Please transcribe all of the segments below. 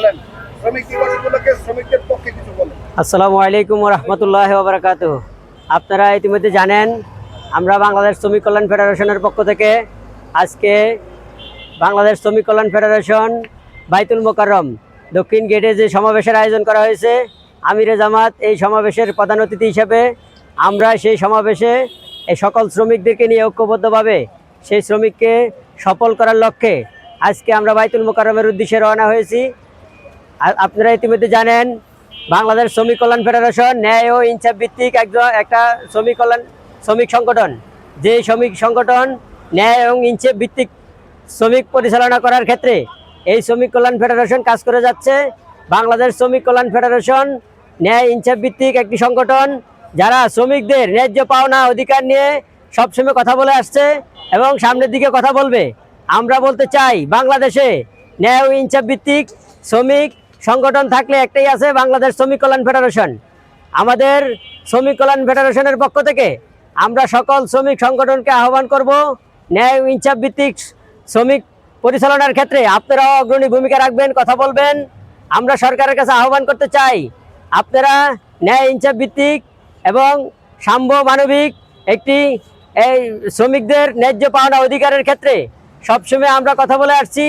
বলেন, শ্রমিক দিবস উপলক্ষে শ্রমিকদের পক্ষে কিছু বলেন। আসসালামু আলাইকুম ওয়া রাহমাতুল্লাহি ওয়া বারাকাতুহু। আপনারা ইতিমধ্যে জানেন আমরা বাংলাদেশ শ্রমিক কল্যাণ ফেডারেশনের পক্ষ থেকে আজকে বাংলাদেশ শ্রমিক কল্যাণ ফেডারেশন বাইতুল মোকাররম দক্ষিণ গেটে যে সমাবেশের আয়োজন করা হয়েছে, আমিরে জামাত এই সমাবেশের প্রধান অতিথি হিসেবে আমরা সেই সমাবেশে এই সকল শ্রমিকদেরকে নিয়ে ঐক্যবদ্ধভাবে সেই শ্রমিককে সফল করার লক্ষ্যে আজকে আমরা বাইতুল মোকাররমের উদ্দেশ্যে রওনা হয়েছি। আপনারা ইতিমধ্যে জানেন বাংলাদেশ শ্রমিক কল্যাণ ফেডারেশন ন্যায় ও ইনসাফ ভিত্তিক একটা শ্রমিক সংগঠন, যে শ্রমিক সংগঠন ন্যায় এবং ইনসাফ ভিত্তিক শ্রমিক পরিচালনা করার ক্ষেত্রে এই শ্রমিক কল্যাণ ফেডারেশন কাজ করে যাচ্ছে। বাংলাদেশ শ্রমিক কল্যাণ ফেডারেশন ন্যায় ইনসাফ ভিত্তিক একটি সংগঠন, যারা শ্রমিকদের ন্যায্য পাওনা অধিকার নিয়ে সবসময় কথা বলে আসছে এবং সামনের দিকে কথা বলবে। আমরা বলতে চাই, বাংলাদেশে ন্যায় ও ইনসাফ ভিত্তিক শ্রমিক সংগঠন থাকলে একটাই আছে, বাংলাদেশ শ্রমিক কল্যাণ ফেডারেশন। আমাদের শ্রমিক কল্যাণ ফেডারেশনের পক্ষ থেকে আমরা সকল শ্রমিক সংগঠনকে আহ্বান করব, ন্যায় ও ইনসাফ ভিত্তিক শ্রমিক পরিচালনার ক্ষেত্রে আপনারাও অগ্রণী ভূমিকা রাখবেন, কথা বলবেন। আমরা সরকারের কাছে আহ্বান করতে চাই, আপনারা ন্যায় ইনসাফ ভিত্তিক এবং সাম্য মানবিক একটি এই শ্রমিকদের ন্যায্য পাওনা অধিকারের ক্ষেত্রে সবসময় আমরা কথা বলে আসছি।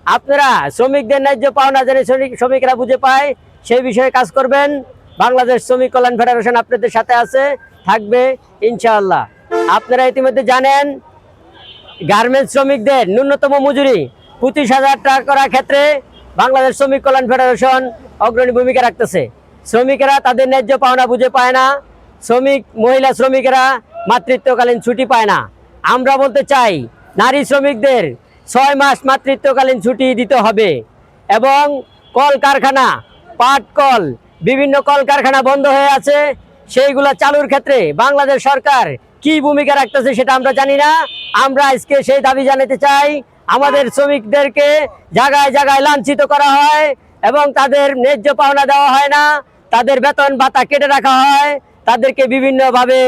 আপনারা শ্রমিকদের ন্যায্য পাওনা যেন শ্রমিকরা বুঝে পায় সেই বিষয়ে কাজ করবেন। বাংলাদেশ শ্রমিক কল্যাণ ফেডারেশন আপনাদের সাথে আছে, থাকবে ইনশাআল্লাহ। আপনারা ইতিমধ্যে জানেন গার্মেন্টস শ্রমিকদের ন্যূনতম মজুরি 25,000 টাকা করার ক্ষেত্রে বাংলাদেশ শ্রমিক কল্যাণ ফেডারেশন অগ্রণী ভূমিকা রাখতেছে। শ্রমিকেরা তাদের ন্যায্য পাওনা বুঝে পায় না, মহিলা শ্রমিকেরা মাতৃত্বকালীন ছুটি পায় না। আমরা বলতে চাই, নারী শ্রমিকদের 6 মাস মাতৃত্বকালীন ছুটি দিতে হবে এবং কলকারখানা, পাট কল, বিভিন্ন কলকারখানা বন্ধ হয়ে আছে, সেইগুলা চালুর ক্ষেত্রে বাংলাদেশ সরকার কি ভূমিকা রাখতেছে সেটা আমরা জানি না। আমরা আজকে সেই দাবি জানাতে চাই, আমাদের শ্রমিকদেরকে জায়গায় জায়গায় লাঞ্ছিত করা হয় এবং তাদের ন্যায্য পাওনা দেওয়া হয় না, তাদের বেতন ভাতা কেটে রাখা হয়, তাদেরকে বিভিন্নভাবে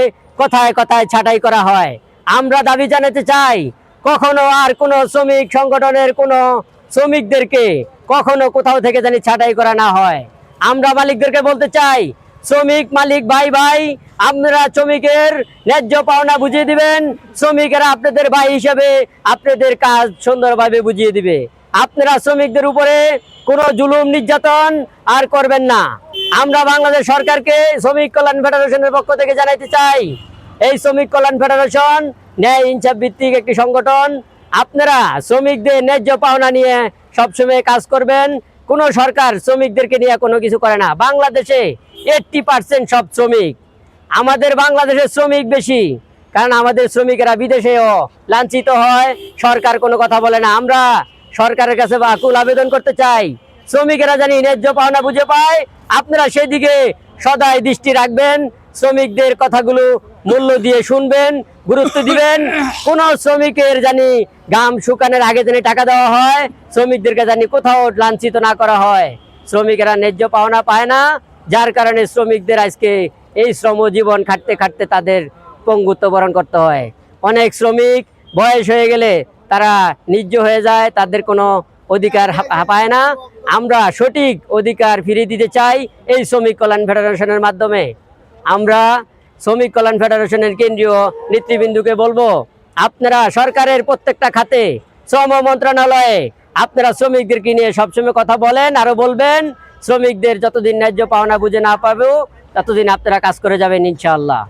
কথায় কথায় ছাঁটাই করা হয়। আমরা দাবি জানাতে চাই, কখনো আর কোনো শ্রমিক সংগঠনের কোনো শ্রমিকদেরকে কখনো কোথাও থেকে জানি ছাঁটাই করা না হয়। আমরা মালিকদেরকে বলতে চাই, শ্রমিক মালিক ভাই ভাই, আপনারা শ্রমিকের ন্যায্য পাওনা বুঝিয়ে দিবেন, শ্রমিকেরা আপনাদের ভাই হিসেবে আপনাদের কাজ সুন্দরভাবে বুঝিয়ে দিবে। আপনারা শ্রমিকদের উপরে কোনো জুলুম নির্যাতন আর করবেন না। আমরা বাংলাদেশ সরকারকে শ্রমিক কল্যাণ ফেডারেশনের পক্ষ থেকে জানাইতে চাই, এই শ্রমিক কল্যাণ ফেডারেশন ন্যায় ইনসাফ ভিত্তিক একটি সংগঠন। আপনারা শ্রমিকদের ন্যায্য পাওনা নিয়ে সবসময় কাজ করবেন। কোনো সরকার শ্রমিকদেরকে নিয়ে কোনো কিছু করে না। বাংলাদেশে 80% সব শ্রমিক, আমাদের বাংলাদেশের শ্রমিক বেশি, কারণ আমাদের শ্রমিকেরা বিদেশেও লাঞ্ছিত হয়, সরকার কোনো কথা বলে না। আমরা সরকারের কাছে আকুল আবেদন করতে চাই, শ্রমিকেরা জানি ন্যায্য পাওনা বুঝে পায়, আপনারা সেদিকে সদাই দৃষ্টি রাখবেন, শ্রমিকদের কথাগুলো মূল্য দিয়ে শুনবেন, গুরুত্ব দিবেন। কোন শ্রমিকের জানি ঘাম শুকানোর আগে জানি টাকা দেওয়া হয়, শ্রমিকদেরকে জানি কোথাও লাঞ্ছিত না করা হয়। শ্রমিকেরা ন্যায্য পাওনা পায় না, যার কারণে শ্রমিকদের আজকে এই শ্রমজীবন খাটতে খাটতে তাদের পঙ্গুত্ব বরণ করতে হয়। অনেক শ্রমিক বয়স হয়ে গেলে তারা নিঃস্ব হয়ে যায়, তাদের কোনো অধিকার পায় না। আমরা সঠিক অধিকার ফিরিয়ে দিতে চাই এই শ্রমিক কল্যাণ ফেডারেশনের মাধ্যমে। আমরা শ্রমিক কল্যাণ ফেডারেশনের কেন্দ্রীয় নেতৃবৃন্দকে বলবো, আপনারা সরকারের প্রত্যেকটা খাতে, শ্রম মন্ত্রণালয়ে আপনারা শ্রমিকদেরকে নিয়ে সবসময় কথা বলেন, আরো বলবেন। শ্রমিকদের যতদিন ন্যায্য পাওনা বুঝে না পাবো ততদিন আপনারা কাজ করে যাবেন ইনশাআল্লাহ।